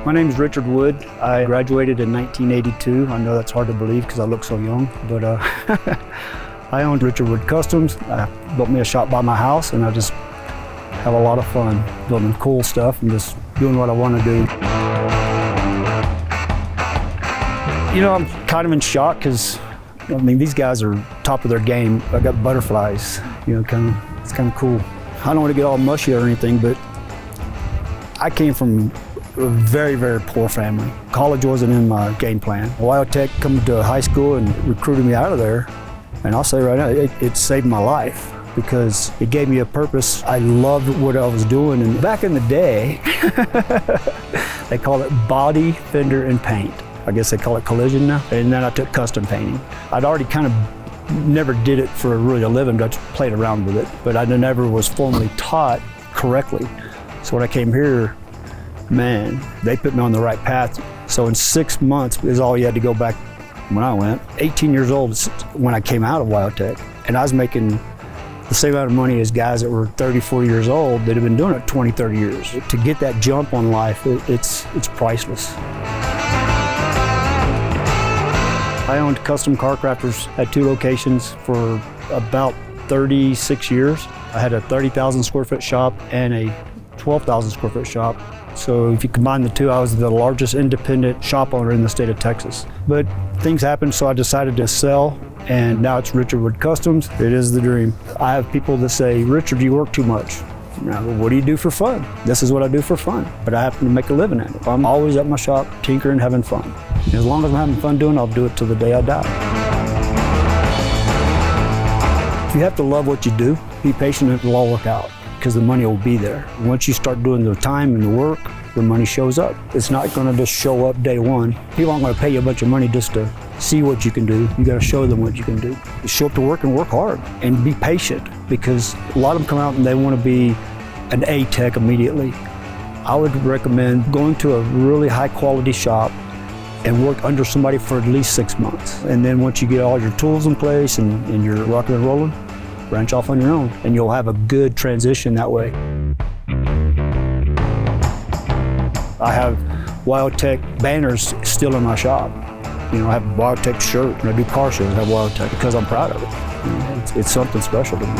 My name is Richard Wood. I graduated in 1982. I know that's hard to believe because I look so young, but I owned Richard Wood Customs. I built me a shop by my house, and I just have a lot of fun building cool stuff and just doing what I want to do. You know, I'm kind of in shock because, I mean, these guys are top of their game. I got butterflies, you know, it's kind of cool. I don't want to get all mushy or anything, but I came from a very, very poor family. College wasn't in my game plan. WyoTech come to high school and recruited me out of there. And I'll say right now, it saved my life because it gave me a purpose. I loved what I was doing. And back in the day, they call it body, fender, and paint. I guess they call it collision now. And then I took custom painting. I'd already kind of never did it for really a living, I just played around with it. But I never was formally taught correctly. So when I came here, man, they put me on the right path. So in 6 months is all you had to go back when I went. 18 years old when I came out of WyoTech, and I was making the same amount of money as guys that were 34 years old that have been doing it 20, 30 years. To get that jump on life, it's priceless. I owned Custom Car Crafters at 2 locations for about 36 years. I had a 30,000 square foot shop and a 12,000 square foot shop. So if you combine the two, I was the largest independent shop owner in the state of Texas. But things happened, so I decided to sell, and now it's Richard Wood Customs. It is the dream. I have people that say, Richard, you work too much. Now, what do you do for fun? This is what I do for fun, but I happen to make a living at it. I'm always at my shop, tinkering, having fun. And as long as I'm having fun doing it, I'll do it till the day I die. You have to love what you do. Be patient, and it'll all work out, because the money will be there. Once you start doing the time and the work, the money shows up. It's not going to just show up day one. People aren't going to pay you a bunch of money just to see what you can do. You got to show them what you can do. You show up to work and work hard and be patient, because a lot of them come out and they want to be an A-tech immediately. I would recommend going to a really high quality shop and work under somebody for at least 6 months. And then once you get all your tools in place and you're rocking and rolling, branch off on your own, and you'll have a good transition that way. I have WyoTech banners still in my shop. You know, I have a WyoTech shirt. When I do car shows, I have WyoTech because I'm proud of it. You know, it's something special to me.